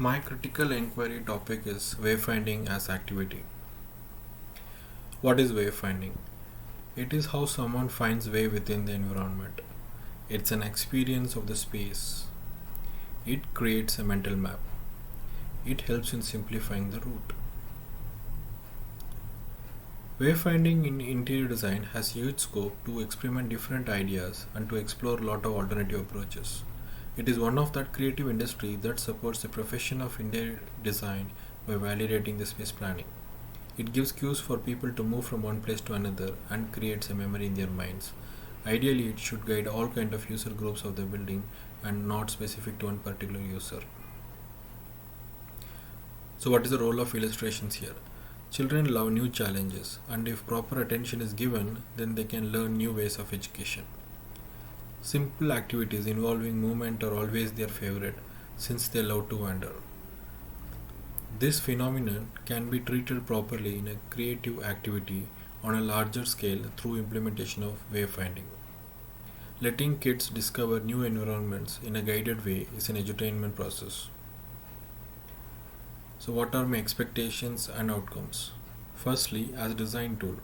My critical inquiry topic is wayfinding as activity. What is wayfinding? It is how someone finds way within the environment. It's an experience of the space. It creates a mental map. It helps in simplifying the route. Wayfinding in interior design has huge scope to experiment different ideas and to explore a lot of alternative approaches. It is one of that creative industry that supports the profession of interior design by validating the space planning. It gives cues for people to move from one place to another and creates a memory in their minds. Ideally, it should guide all kind of user groups of the building and not specific to one particular user. So what is the role of illustrations here? Children love new challenges, and if proper attention is given, then they can learn new ways of education. Simple activities involving movement are always their favorite since they love to wander. This phenomenon can be treated properly in a creative activity on a larger scale through implementation of wayfinding. Letting kids discover new environments in a guided way is an edutainment process. So what are my expectations and outcomes? Firstly, as design tool,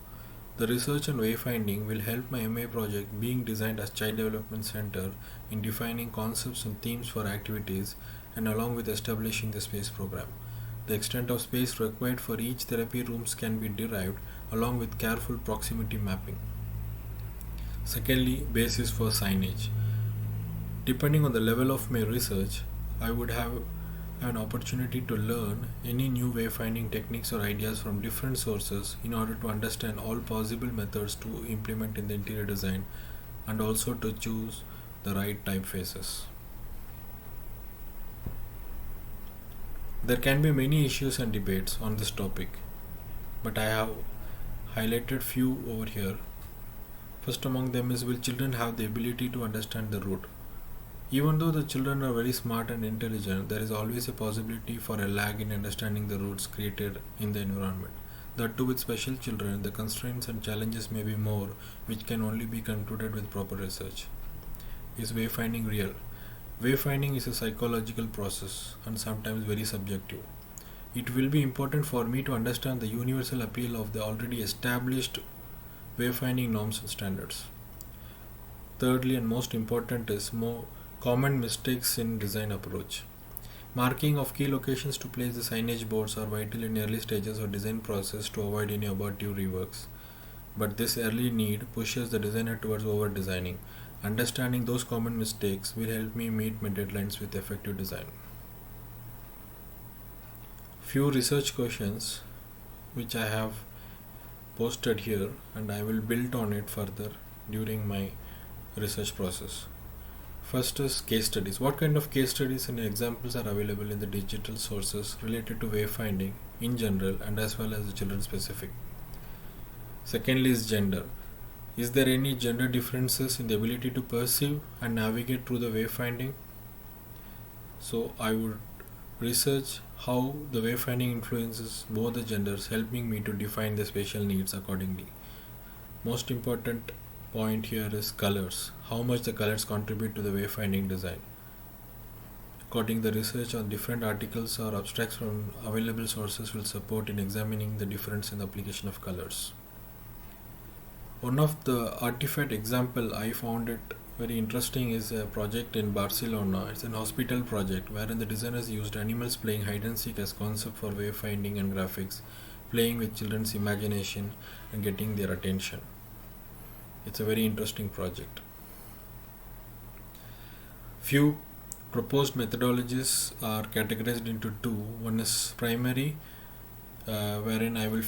the research and wayfinding will help my MA project being designed as child development center in defining concepts and themes for activities and along with establishing the space program. The extent of space required for each therapy rooms can be derived along with careful proximity mapping. Secondly, basis for signage. Depending on the level of my research, I would have an opportunity to learn any new wayfinding techniques or ideas from different sources in order to understand all possible methods to implement in the interior design and also to choose the right typefaces. There can be many issues and debates on this topic, but I have highlighted few over here. First among them is, will children have the ability to understand the route? Even though the children are very smart and intelligent, there is always a possibility for a lag in understanding the routes created in the environment. That too, with special children, the constraints and challenges may be more, which can only be concluded with proper research. Is wayfinding real? Wayfinding is a psychological process and sometimes very subjective. It will be important for me to understand the universal appeal of the already established wayfinding norms and standards. Thirdly, and most important, is more common mistakes in design approach. Marking of key locations to place the signage boards are vital in early stages of design process to avoid any abortive reworks. But this early need pushes the designer towards over designing. Understanding those common mistakes will help me meet my deadlines with effective design. Few research questions which I have posted here, and I will build on it further during my research process. First is case studies. What kind of case studies and examples are available in the digital sources related to wayfinding in general and as well as the children specific? Secondly is gender. Is there any gender differences in the ability to perceive and navigate through the wayfinding? So I would research how the wayfinding influences both the genders, helping me to define the spatial needs accordingly. Most important point here is colors. How much the colors contribute to the wayfinding design. According to the research on different articles or abstracts from available sources will support in examining the difference in the application of colors. One of the artifact example I found it very interesting is a project in Barcelona. It's an hospital project wherein the designers used animals playing hide and seek as concept for wayfinding and graphics, playing with children's imagination and getting their attention. It's a very interesting project. Few proposed methodologies are categorized into two. One is primary, wherein I will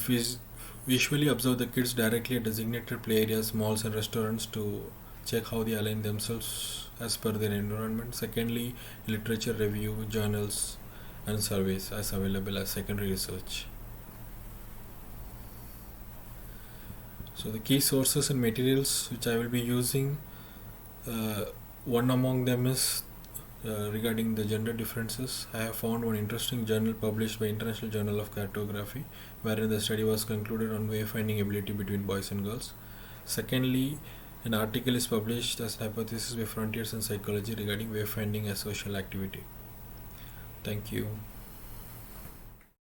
visually observe the kids directly at designated play areas, malls and restaurants to check how they align themselves as per their environment. Secondly, literature review, journals and surveys as available as secondary research. So the key sources and materials which I will be using, one among them is regarding the gender differences. I have found one interesting journal published by International Journal of Cartography, wherein the study was concluded on wayfinding ability between boys and girls. Secondly, an article is published as Hypothesis by Frontiers in Psychology regarding wayfinding as social activity. Thank you.